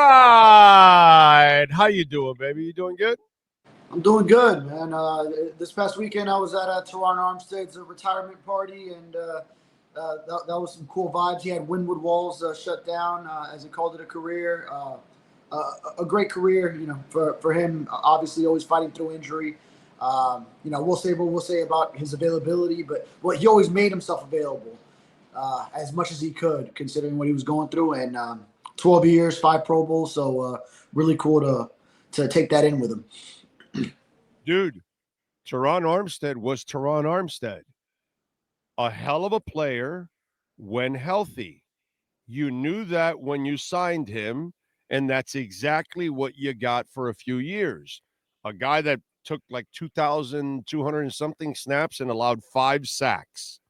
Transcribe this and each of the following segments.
right. How you doing, baby? You doing good? I'm doing good, man. This past weekend, I was at Terron Armstead's retirement party, and that was some cool vibes. He had Wynwood Walls shut down, as he called it, a career. A great career, for him. Obviously, always fighting through injury. We'll say what we'll say about his availability, but he always made himself available as much as he could, considering what he was going through. And 12 years, 5 Pro Bowls, so really cool to take that in with him. Dude, Terron Armstead was Terron Armstead. A hell of a player when healthy. You knew that when you signed him, and that's exactly what you got for a few years. A guy that took like 2,200 and something snaps and allowed 5 sacks.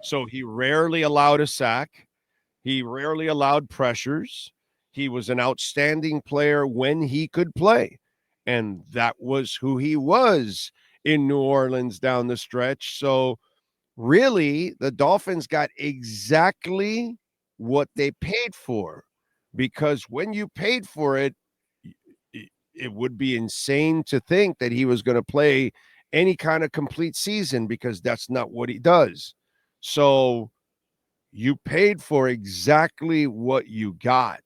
So he rarely allowed a sack. He rarely allowed pressures. He was an outstanding player when he could play. And that was who he was in New Orleans down the stretch. So really, the Dolphins got exactly what they paid for, because when you paid for it, it would be insane to think that he was going to play any kind of complete season, because that's not what he does. So you paid for exactly what you got,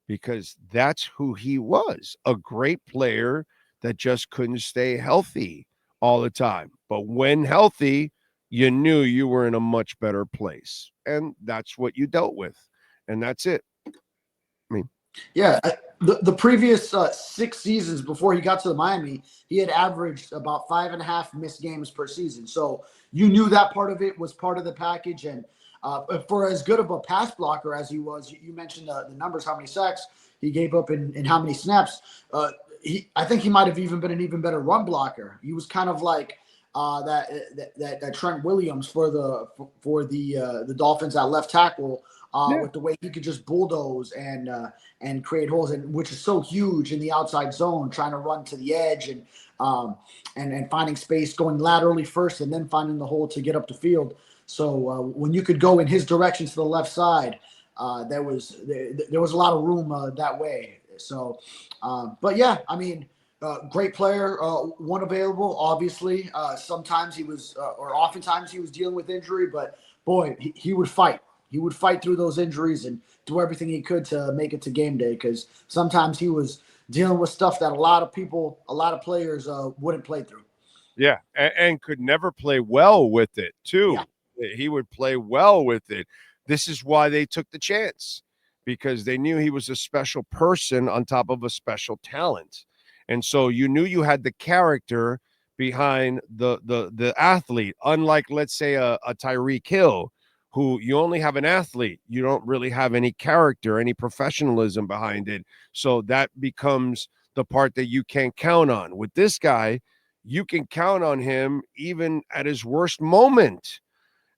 because that's who he was, a great player that just couldn't stay healthy all the time. But when healthy, you knew you were in a much better place. And that's what you dealt with. And that's it. Yeah, the previous 6 seasons before he got to the Miami, he had averaged about 5.5 missed games per season. So you knew that part of it was part of the package. And for as good of a pass blocker as he was, you mentioned the numbers, how many sacks he gave up and how many snaps. I think he might have even been an even better run blocker. He was kind of like that Trent Williams for the Dolphins at left tackle. With the way he could just bulldoze and create holes, and which is so huge in the outside zone, trying to run to the edge and finding space, going laterally first, and then finding the hole to get up the field. So when you could go in his direction to the left side, there was a lot of room that way. So, but yeah, I mean, great player, one available. Obviously, sometimes he was, or oftentimes he was dealing with injury, but boy, he would fight. He would fight through those injuries and do everything he could to make it to game day, because sometimes he was dealing with stuff that a lot of players wouldn't play through. Yeah, and could never play well with it, too. Yeah. He would play well with it. This is why they took the chance, because they knew he was a special person on top of a special talent. And so you knew you had the character behind the athlete, unlike, let's say, a Tyreek Hill, who you only have an athlete. You don't really have any character, any professionalism behind it. So that becomes the part that you can't count on. With this guy, you can count on him even at his worst moment.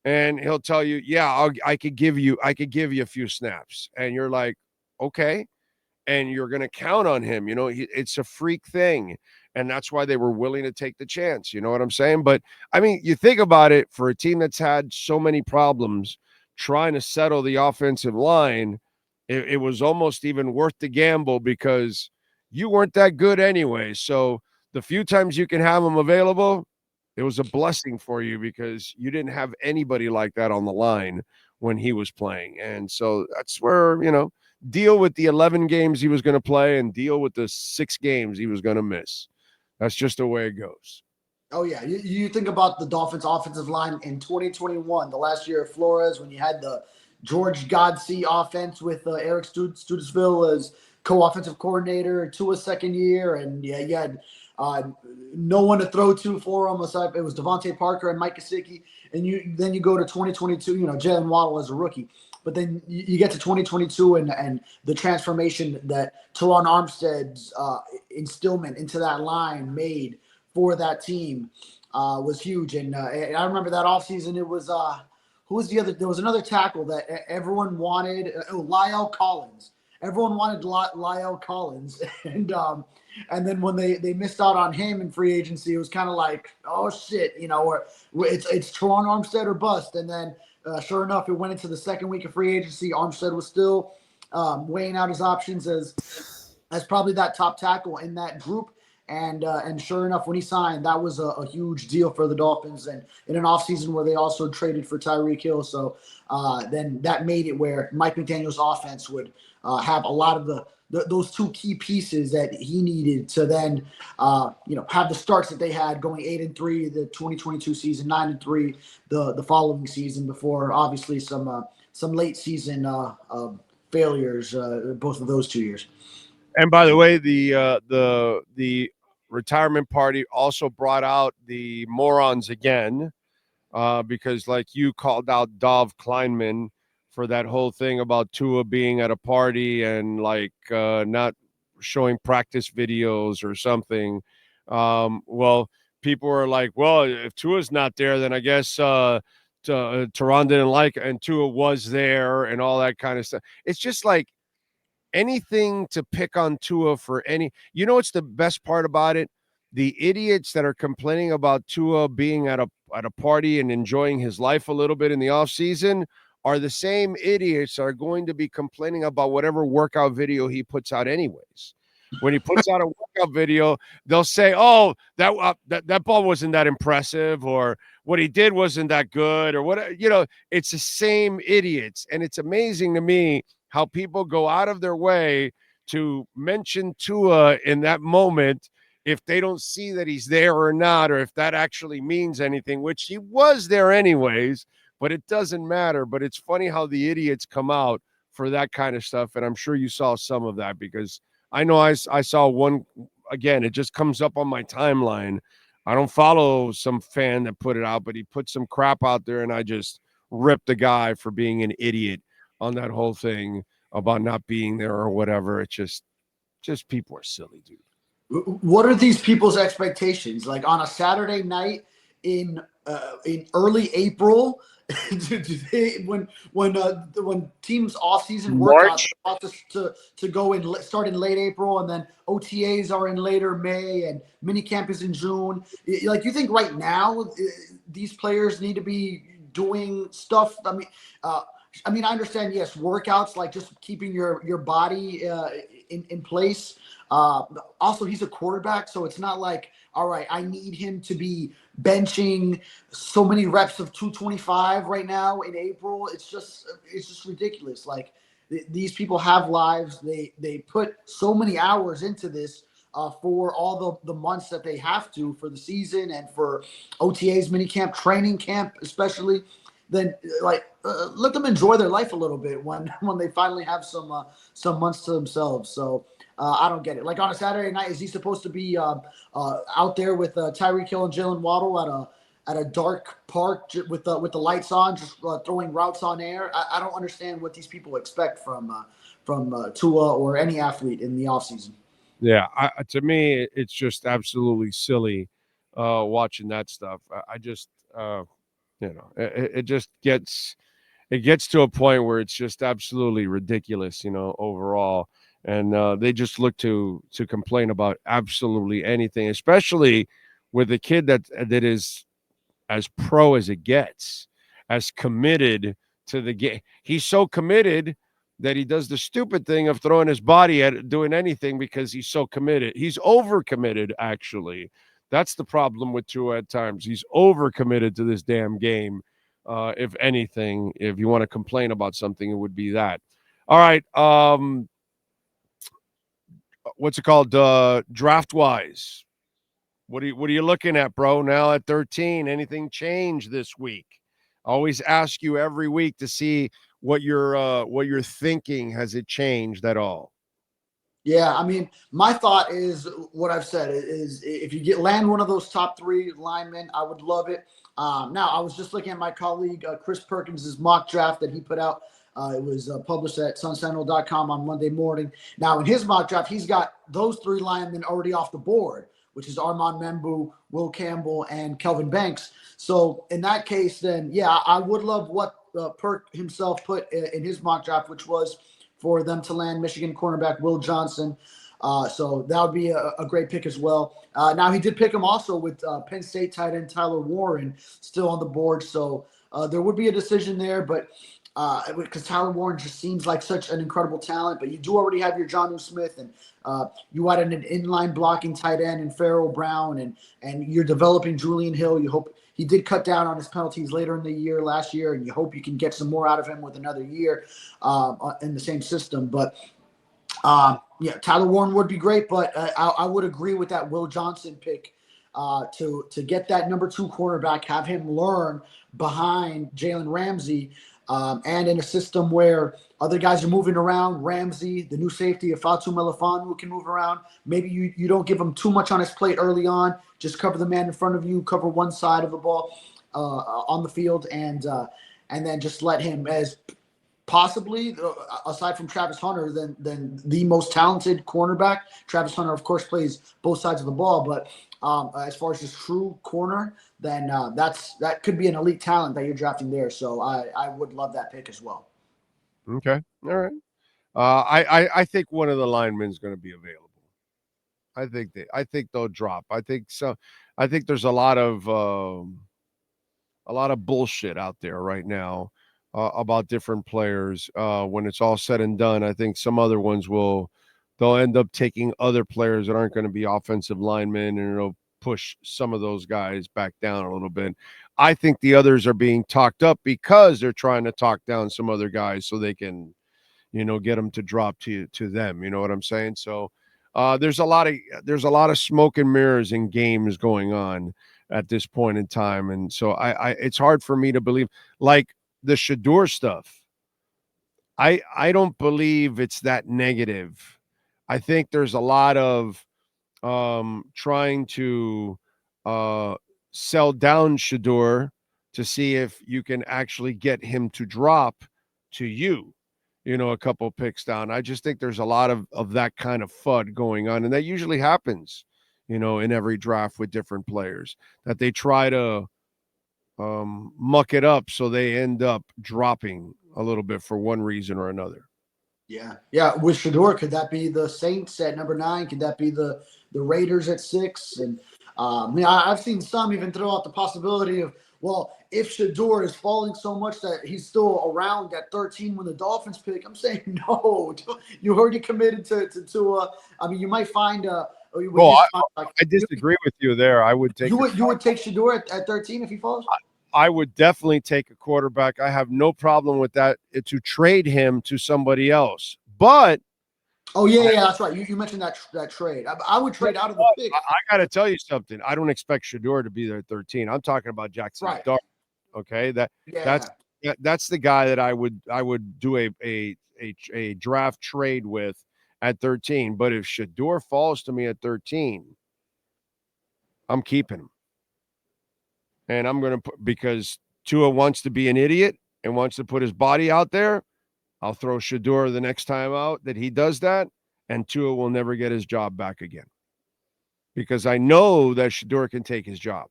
And he'll tell you, yeah, I could give you a few snaps. And you're like, okay. And you're going to count on him. It's a freak thing. And that's why they were willing to take the chance. You know what I'm saying? But I mean, you think about it, for a team that's had so many problems trying to settle the offensive line, it was almost even worth the gamble, because you weren't that good anyway. So the few times you can have them available, it was a blessing for you, because you didn't have anybody like that on the line when he was playing. And so that's where, deal with the 11 games he was going to play and deal with the 6 games he was going to miss. That's just the way it goes. Oh, yeah. You think about the Dolphins' offensive line in 2021, the last year of Flores, when you had the George Godsey offense with Eric Studesville as co-offensive coordinator, Tua's second year, and yeah, you had no one to throw to for him. It was Devontae Parker and Mike Gesicki. And then you go to 2022, Jalen Waddle as a rookie. But then you get to 2022 and the transformation that Terron Armstead's instillment into that line made for that team was huge. And I remember that offseason, it was who was the other? There was another tackle that everyone wanted. Lyle Collins. Everyone wanted Lyle Collins, and then when they missed out on him in free agency, it was kind of like, oh shit, it's Terron Armstead or bust. And then sure enough, it went into the second week of free agency. Armstead was still weighing out his options as as probably that top tackle in that group. And sure enough, when he signed, that was a huge deal for the Dolphins. And in an offseason where they also traded for Tyreek Hill. So then that made it where Mike McDaniel's offense would have a lot of those two key pieces that he needed to then, have the starts that they had going 8-3 the 2022 season, 9-3 the following season, before obviously some late season failures both of those 2 years. And by the way, the retirement party also brought out the morons again, because like you called out Dov Kleinman for that whole thing about Tua being at a party and like not showing practice videos or something. Well, people were like, well, if Tua's not there, then I guess Terron didn't like it, and Tua was there and all that kind of stuff. It's just like anything to pick on Tua for any. You know what's the best part about it? The idiots that are complaining about Tua being at a party and enjoying his life a little bit in the offseason are the same idiots that are going to be complaining about whatever workout video he puts out anyways. When he puts out a workout video, they'll say, "Oh, that ball wasn't that impressive," or "What he did wasn't that good," or what. It's the same idiots, and it's amazing to me how people go out of their way to mention Tua in that moment if they don't see that he's there or not, or if that actually means anything, which he was there anyways, but it doesn't matter. But it's funny how the idiots come out for that kind of stuff, and I'm sure you saw some of that, because I know I saw one. Again, it just comes up on my timeline. I don't follow some fan that put it out, but he put some crap out there, and I just ripped the guy for being an idiot on that whole thing about not being there or whatever. It's just people are silly, dude. What are these people's expectations? Like on a Saturday night in early April, do they, when teams off season workouts are about to go in, start in late April, and then OTAs are in later May, and minicamp is in June. Like, you think right now these players need to be doing stuff? I mean, I understand, yes, workouts, like just keeping your body in place. Also, he's a quarterback, so it's not like, all right, I need him to be benching so many reps of 225 right now in April. It's just ridiculous. Like, these people have lives. They put so many hours into this for all the months that they have to for the season and for OTAs, minicamp, training camp, especially. Then let them enjoy their life a little bit when they finally have some months to themselves. So I don't get it. Like on a Saturday night, is he supposed to be out there with Tyreek Hill and Jalen Waddle at a dark park with the lights on, just throwing routes on air? I don't understand what these people expect from Tua or any athlete in the offseason. Yeah, to me, it's just absolutely silly watching that stuff. I just it just gets to a point where it's just absolutely ridiculous, overall. And they just look to complain about absolutely anything, especially with a kid that is as pro as it gets, as committed to the game. He's so committed that he does the stupid thing of throwing his body at doing anything because he's so committed. He's overcommitted, actually. That's the problem with Tua at times. He's overcommitted to this damn game. If anything, if you want to complain about something, it would be that. All right. What's it called? Draft-wise. What are you looking at, bro? Now at 13, anything changed this week? I always ask you every week to see what you're thinking. Has it changed at all? Yeah, I mean, my thought is what I've said is if you land one of those top 3 linemen, I would love it. Now, I was just looking at my colleague Chris Perkins' mock draft that he put out. It was published at sunsentinel.com on Monday morning. Now, in his mock draft, he's got those 3 linemen already off the board, which is Armand Membu, Will Campbell, and Kelvin Banks. So in that case, then, yeah, I would love what Perk himself put in his mock draft, which was for them to land Michigan cornerback Will Johnson. So that would be a great pick as well. Now, he did pick him also with Penn State tight end Tyler Warren still on the board. So there would be a decision there. But because Tyler Warren just seems like such an incredible talent, but you do already have your Jonnu Smith, and you added an inline blocking tight end and Farrell Brown, and you're developing Julian Hill. You hope he did cut down on his penalties later in the year last year, and you hope you can get some more out of him with another year in the same system. But yeah, Tyler Warren would be great, but I would agree with that Will Johnson pick to get that number 2 cornerback, have him learn behind Jalen Ramsey. And in a system where other guys are moving around, Ramsey, the new safety, Fatu Melifanu can move around. Maybe you don't give him too much on his plate early on. Just cover the man in front of you, cover one side of the ball on the field, and then just let him, as possibly, aside from Travis Hunter, than the most talented cornerback. Travis Hunter, of course, plays both sides of the ball, but as far as just true corner, then that could be an elite talent that you're drafting there. So I would love that pick as well. Okay, all right. I think one of the linemen is going to be available. I think they'll drop. I think so. I think there's a lot of bullshit out there right now about different players. When it's all said and done, I think some other ones they'll end up taking other players that aren't going to be offensive linemen, and it'll push some of those guys back down a little bit. I think the others are being talked up because they're trying to talk down some other guys so they can, get them to drop to them. You know what I'm saying? So there's a lot of smoke and mirrors in games going on at this point in time, and so I it's hard for me to believe, like the Shador stuff. I don't believe it's that negative. I think there's a lot of trying to sell down Shador to see if you can actually get him to drop to you, a couple picks down. I just think there's a lot of that kind of FUD going on, and that usually happens, in every draft with different players, that they try to muck it up so they end up dropping a little bit for one reason or another. Yeah. With Shador, could that be the Saints at number 9? Could that be the Raiders at 6? And I've seen some even throw out the possibility of, well, if Shador is falling so much that he's still around at 13 when the Dolphins pick, I'm saying no. You already committed to Tua. I mean, you might find I disagree with you there. I would take you would take Shador at 13 if he falls? I would definitely take a quarterback. I have no problem with that, to trade him to somebody else. But that's right. You mentioned that trade. I would trade out of the pick. I got to tell you something. I don't expect Shador to be there at 13. I'm talking about Jackson Dart. Okay, that's the guy that I would do a draft trade with at 13. But if Shador falls to me at 13, I'm keeping him. And I'm going to put, because Tua wants to be an idiot and wants to put his body out there, I'll throw Shador the next time out that he does that, and Tua will never get his job back again. Because I know that Shador can take his job.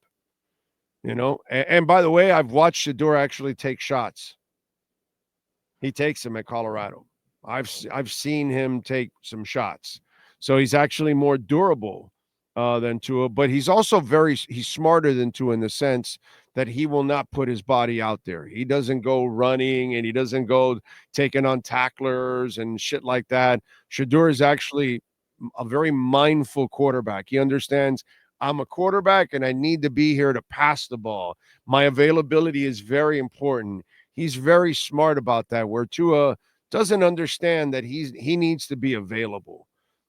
And by the way, I've watched Shador actually take shots. He takes them at Colorado. I've seen him take some shots. So he's actually more durable than Tua, but he's also he's smarter than Tua in the sense that he will not put his body out there. He doesn't go running, and he doesn't go taking on tacklers and shit like that. Shador is actually a very mindful quarterback. He understands, I'm a quarterback and I need to be here to pass the ball. My availability is very important. He's very smart about that, where Tua doesn't understand that he needs to be available.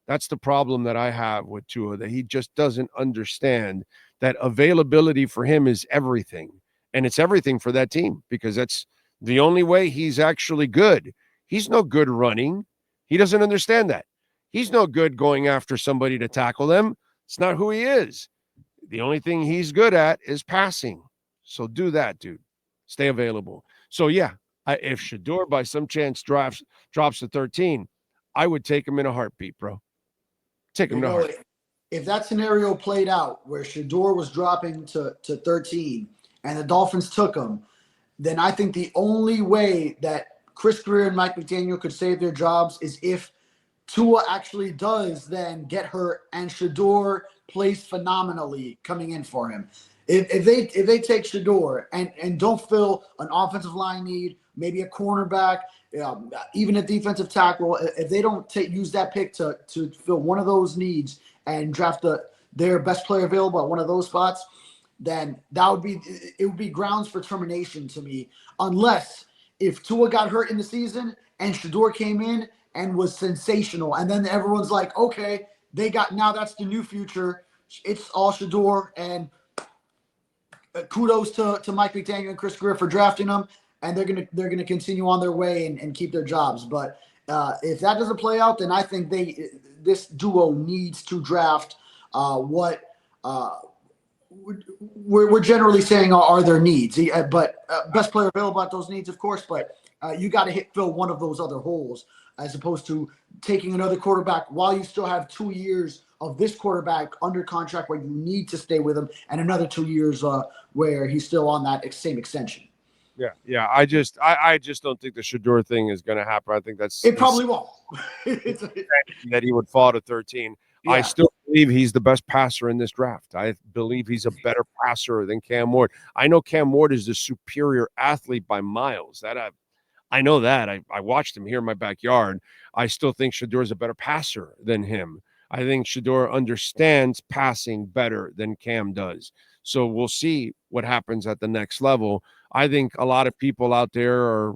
That's the problem that I have with Tua, that he just doesn't understand that availability for him is everything. And it's everything for that team, because that's the only way he's actually good. He's no good running. He doesn't understand that. He's no good going after somebody to tackle them. It's not who he is. The only thing he's good at is passing. So do that, dude. Stay available. So, yeah, if Shador by some chance drops to 13, I would take him in a heartbeat, bro. Take him to heart. If that scenario played out where Shador was dropping to 13 and the Dolphins took him, then I think the only way that Chris Greer and Mike McDaniel could save their jobs is if Tua actually does then get hurt and Shador plays phenomenally coming in for him. If they take Shador and don't fill an offensive line need, maybe a cornerback, even a defensive tackle. If they don't use that pick to fill one of those needs and draft their best player available at one of those spots, then it would be grounds for termination to me, unless if Tua got hurt in the season and Shedeur came in and was sensational, and then everyone's like, okay, now that's the new future. It's all Shedeur, and kudos to Mike McDaniel and Chris Greer for drafting them, and they're gonna continue on their way and keep their jobs. But if that doesn't play out, then I think this duo needs to draft what we're generally saying are their needs. But best player available at those needs, of course. But you got to fill one of those other holes, as opposed to taking another quarterback while you still have 2 years of this quarterback under contract where you need to stay with him, and another 2 years where he's still on that same extension. Yeah. I just don't think the Shedeur thing is going to happen. I think it probably won't. That he would fall to 13. Yeah. I still believe he's the best passer in this draft. I believe he's a better passer than Cam Ward. I know Cam Ward is the superior athlete by miles. I know that. I watched him here in my backyard. I still think Shedeur is a better passer than him. I think Shedeur understands passing better than Cam does. So we'll see what happens at the next level. I think a lot of people out there are,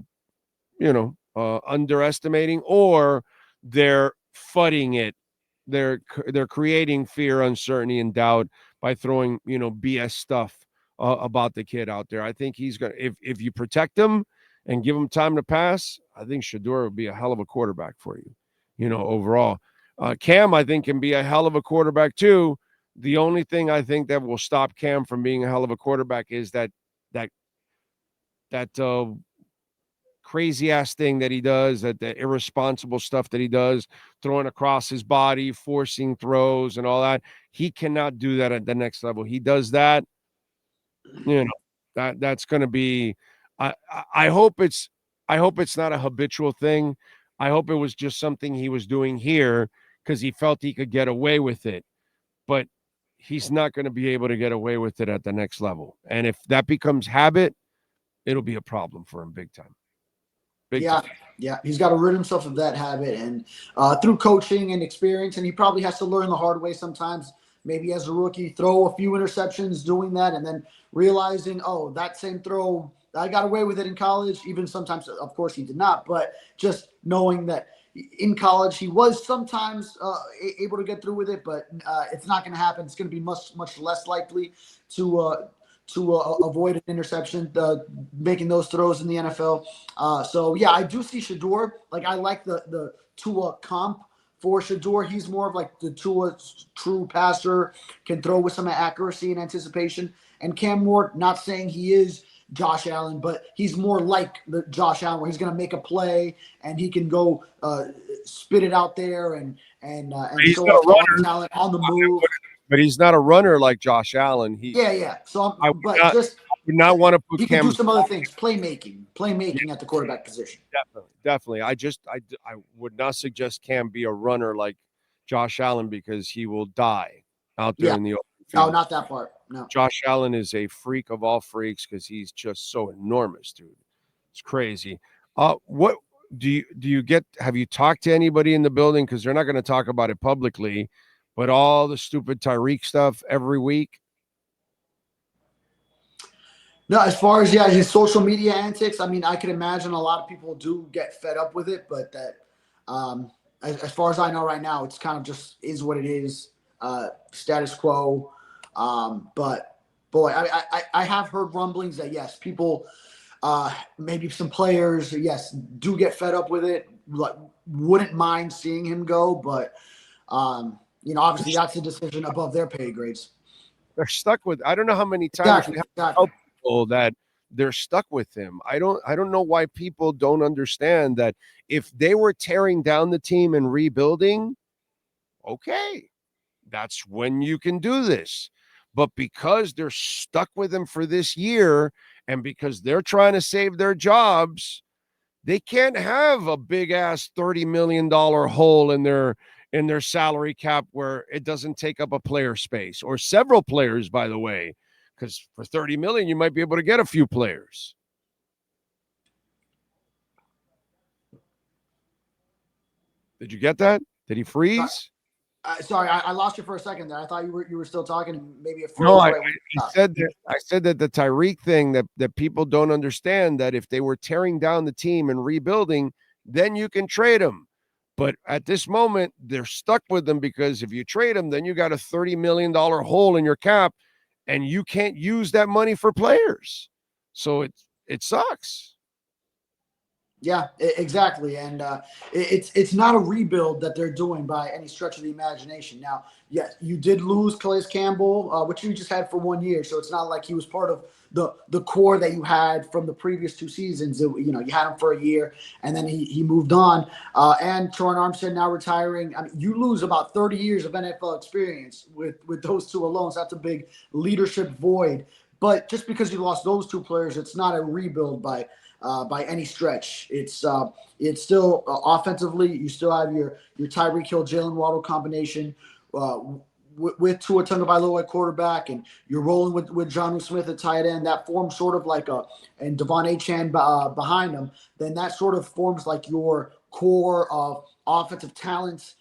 underestimating, or they're fudding it. They're creating fear, uncertainty, and doubt by throwing, BS stuff about the kid out there. I think he's going to, if you protect him and give him time to pass, I think Shedeur would be a hell of a quarterback for you, overall. Cam, I think, can be a hell of a quarterback too. The only thing I think that will stop Cam from being a hell of a quarterback is that crazy ass thing that he does, that the irresponsible stuff that he does, throwing across his body, forcing throws and all that. He cannot do that at the next level. He does that, that's going to be, I hope it's not a habitual thing. I hope it was just something he was doing here because he felt he could get away with it, but he's not going to be able to get away with it at the next level. And if that becomes habit, it'll be a problem for him big time. Yeah. He's got to rid himself of that habit, and through coaching and experience, and he probably has to learn the hard way sometimes. Maybe as a rookie, throw a few interceptions doing that, and then realizing, oh, that same throw, I got away with it in college. Even sometimes, of course, he did not, but just knowing that in college he was sometimes able to get through with it, but it's not going to happen. It's going to be much, much less likely to avoid an interception, making those throws in the NFL. So, yeah, I do see Shedeur. Like, I like the Tua comp for Shedeur. He's more of like the Tua true passer, can throw with some accuracy and anticipation. And Cam Ward, not saying he is Josh Allen, but he's more like the Josh Allen, where he's going to make a play and he can go spit it out there and show off talent on the move. But he's not a runner like Josh Allen. Yeah. So, I would not want to put he Cam. Can do some other things, playmaking at the quarterback position. Definitely. I would not suggest Cam be a runner like Josh Allen, because he will die out there in the open field. No, not that part. No. Josh Allen is a freak of all freaks because he's just so enormous, dude. It's crazy. What do you get? Have you talked to anybody in the building? Because they're not going to talk about it publicly, but all the stupid Tyreek stuff every week. No, as far as his social media antics, I mean, I can imagine a lot of people do get fed up with it, but that as far as I know right now, it's kind of just is what it is, status quo. But boy, I have heard rumblings that yes, people, maybe some players, yes, do get fed up with it. Like, wouldn't mind seeing him go, but obviously that's a decision above their pay grades. They're stuck with. I don't know how many times we have to tell people that they're stuck with him. I don't know why people don't understand that if they were tearing down the team and rebuilding, okay, that's when you can do this. But because they're stuck with him for this year, and because they're trying to save their jobs, they can't have a big ass $30 million hole in their salary cap where it doesn't take up a player space, or several players, by the way, because for $30 million, you might be able to get a few players. Did you get that? Did he freeze? Sorry, I lost you for a second there. I thought you were still talking, and maybe it froze. No, right I said that the Tyreek thing that people don't understand, that if they were tearing down the team and rebuilding, then you can trade them. But at this moment, they're stuck with them because if you trade them, then you got a $30 million hole in your cap, and you can't use that money for players. So it sucks. Yeah, exactly. And it's not a rebuild that they're doing by any stretch of the imagination. Now, yes, you did lose Calais Campbell, which you just had for 1 year. So it's not like he was part of the core that you had from the previous 2 seasons. You had him for a year, and then he moved on. And Terron Armstead now retiring. I mean, you lose about 30 years of NFL experience with those 2 alone. So that's a big leadership void. But just because you lost those 2 players, it's not a rebuild by any stretch. It's still offensively, you still have your Tyreek Hill, Jalen Waddle combination with Tua Tagovailoa at quarterback, and you're rolling with Jonnu Smith at tight end. That forms sort of like and Devon Achane behind him. Then that sort of forms like your core of offensive talents.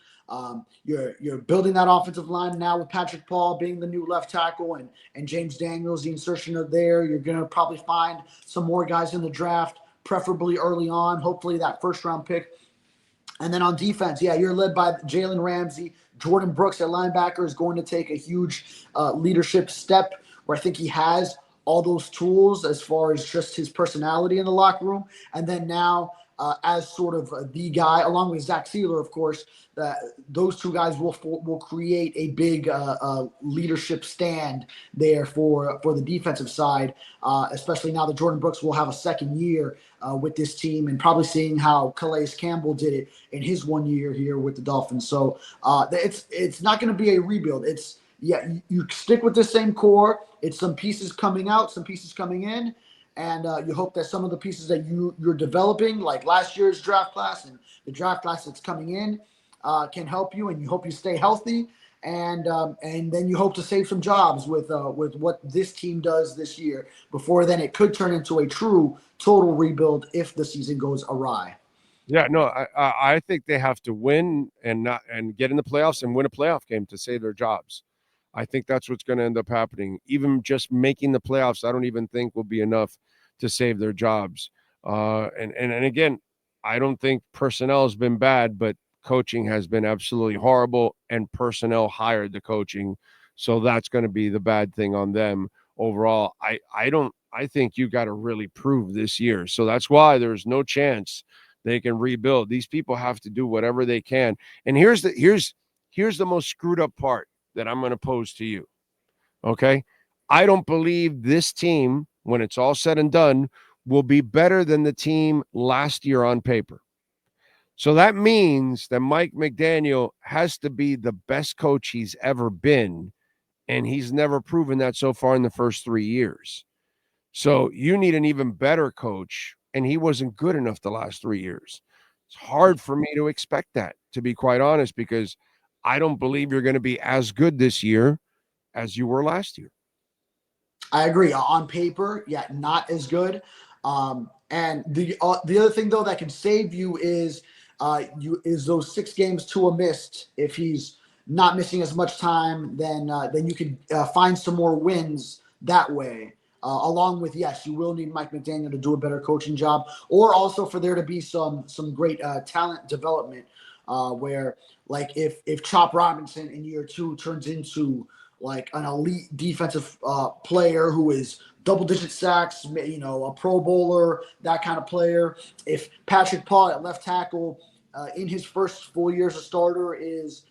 You're building that offensive line now with Patrick Paul being the new left tackle and James Daniels, the insertion of there. You're going to probably find some more guys in the draft, preferably early on, hopefully that first-round pick. And then on defense, you're led by Jalen Ramsey. Jordan Brooks at linebacker is going to take a huge leadership step where I think he has all those tools as far as just his personality in the locker room. And then now as sort of the guy, along with Zach Sealer, of course, those 2 guys will create a big leadership stand there for the defensive side, especially now that Jordan Brooks will have a second year with this team, and probably seeing how Calais Campbell did it in his 1 year here with the Dolphins. So it's not going to be a rebuild. It's you stick with the same core. It's some pieces coming out, some pieces coming in. And you hope that some of the pieces that you're developing, like last year's draft class and the draft class that's coming in, can help you. And you hope you stay healthy. And then you hope to save some jobs with what this team does this year. Before then, it could turn into a true total rebuild if the season goes awry. Yeah, no, I think they have to win and get in the playoffs and win a playoff game to save their jobs. I think that's what's going to end up happening. Even just making the playoffs, I don't even think will be enough to save their jobs. And again, I don't think personnel has been bad, but coaching has been absolutely horrible, and personnel hired the coaching. So that's going to be the bad thing on them overall. I think you got to really prove this year. So that's why there's no chance they can rebuild. These people have to do whatever they can. And here's the most screwed up part that I'm going to pose to you. Okay? I don't believe this team, when it's all said and done, will be better than the team last year on paper. So that means that Mike McDaniel has to be the best coach he's ever been, and he's never proven that so far in the first 3 years. So you need an even better coach, and he wasn't good enough the last 3 years. It's hard for me to expect that, to be quite honest, because I don't believe you're going to be as good this year as you were last year. I agree. On paper, not as good. And the other thing though that can save you is those 6 games Tua missed. If he's not missing as much time, then you can find some more wins that way. Along with, yes, you will need Mike McDaniel to do a better coaching job, or also for there to be some great talent development where, like, if Chop Robinson in year 2 turns into like an elite defensive player who is double-digit sacks, a Pro Bowler, that kind of player. If Patrick Paul at left tackle in his first full year as a starter is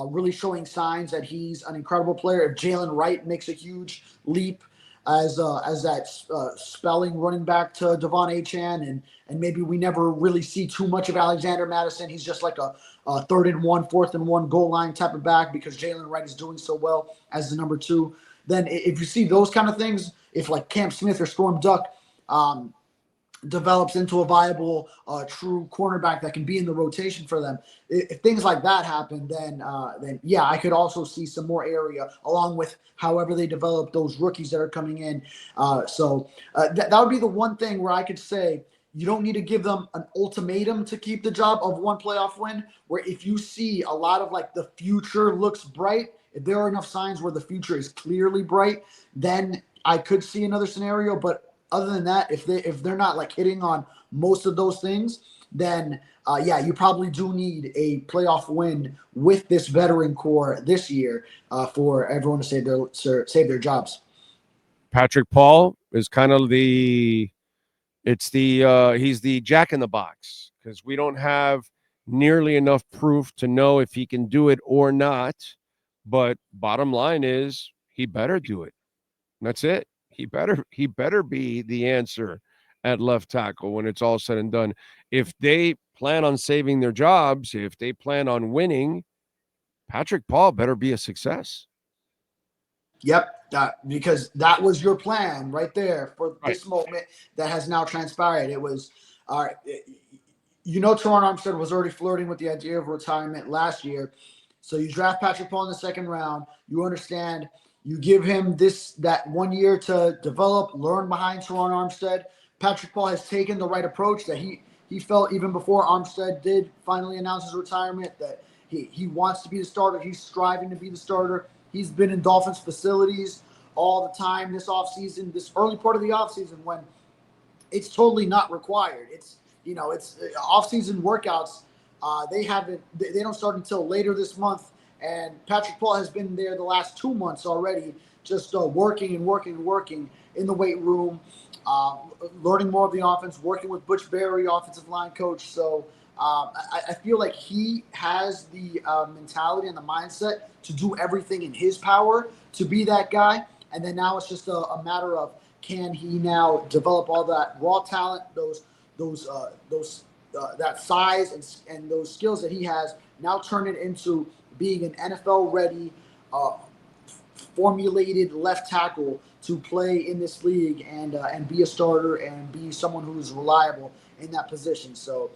really showing signs that he's an incredible player, if Jalen Wright makes a huge leap as that spelling running back to Devon Achane, and maybe we never really see too much of Alexander Madison. He's just like a 3rd and 1, 4th and 1 goal line type of back because Jalen Wright is doing so well as the number 2. Then if you see those kind of things, if like Cam Smith or Storm Duck develops into a viable, true cornerback that can be in the rotation for them. If things like that happen, then I could also see some more area along with however they develop those rookies that are coming in. So that would be the one thing where I could say you don't need to give them an ultimatum to keep the job of one playoff win, where if you see a lot of like the future looks bright, if there are enough signs where the future is clearly bright, then I could see another scenario. But other than that, if they're not like hitting on most of those things, then yeah, you probably do need a playoff win with this veteran core this year for everyone to save their jobs. Patrick Paul is kind of he's the jack in the box, because we don't have nearly enough proof to know if he can do it or not. But bottom line is, he better do it. That's it. He better be the answer at left tackle when it's all said and done. If they plan on saving their jobs, if they plan on winning, Patrick Paul better be a success. Yep, because that was your plan right there for this moment that has now transpired. It was, all right, Terron Armstead was already flirting with the idea of retirement last year. So you draft Patrick Paul in the second round. You understand, you give him that 1 year to develop, learn behind Terron Armstead. Patrick Paul has taken the right approach that he felt even before Armstead did finally announce his retirement, that he wants to be the starter. He's striving to be the starter. He's been in Dolphins facilities all the time this offseason, this early part of the offseason when it's totally not required. It's offseason workouts. They don't start until later this month. And Patrick Paul has been there the last 2 months already, just working in the weight room, learning more of the offense, working with Butch Berry, offensive line coach. So I feel like he has the mentality and the mindset to do everything in his power to be that guy. And then now it's just a matter of, can he now develop all that raw talent, that size and those skills that he has, now turn it into being an NFL-ready, formulated left tackle to play in this league and be a starter and be someone who's reliable in that position. So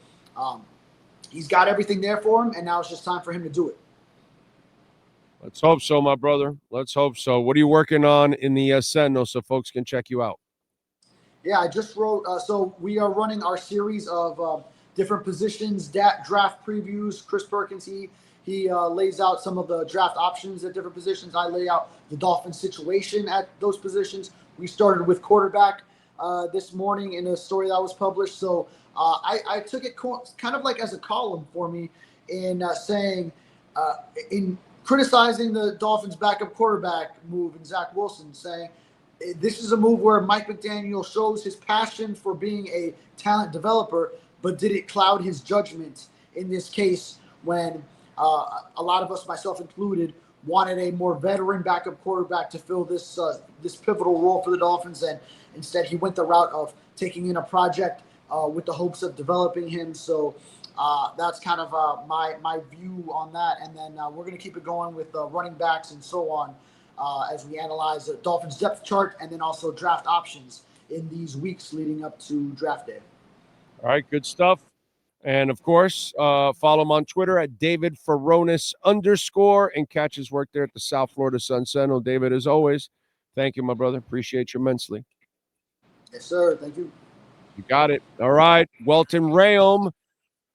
he's got everything there for him, and now it's just time for him to do it. Let's hope so, my brother. Let's hope so. What are you working on in the Sentinel so folks can check you out? Yeah, I just wrote. So we are running our series of different positions, draft previews. Chris Perkins, he lays out some of the draft options at different positions. I lay out the Dolphins situation at those positions. We started with quarterback this morning in a story that was published. So I took it kind of like as a column for me in saying, in criticizing the Dolphins' backup quarterback move and Zach Wilson, saying this is a move where Mike McDaniel shows his passion for being a talent developer, but did it cloud his judgment in this case when a lot of us, myself included, wanted a more veteran backup quarterback to fill this pivotal role for the Dolphins, and instead he went the route of taking in a project with the hopes of developing him. So that's kind of my view on that. And then we're going to keep it going with running backs and so on as we analyze the Dolphins depth chart and then also draft options in these weeks leading up to draft day. All right, good stuff. And, of course, follow him on Twitter at David Furones _ and catch his work there at the South Florida Sun Sentinel. David, as always, thank you, my brother. Appreciate you immensely. Yes, sir. Thank you. You got it. All right, Welt Rheaume.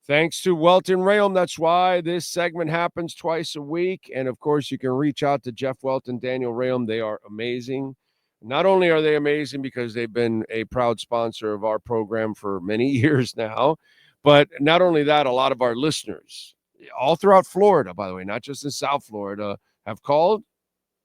Thanks to Welt Rheaume. That's why this segment happens twice a week. And, of course, you can reach out to Jeff Welt and Daniel Rheaume. They are amazing. Not only are they amazing because they've been a proud sponsor of our program for many years now, but not only that, a lot of our listeners all throughout Florida, by the way, not just in South Florida, have called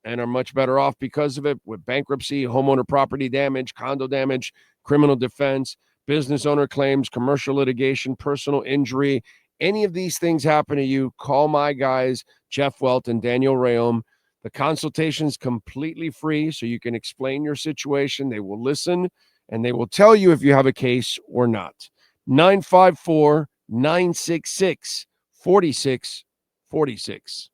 and are much better off because of it, with bankruptcy, homeowner property damage, condo damage, criminal defense, business owner claims, commercial litigation, personal injury. Any of these things happen to you, call my guys, Jeff Welt and Daniel Rheaume. The consultation is completely free, so you can explain your situation. They will listen, and they will tell you if you have a case or not. 954-966-4646.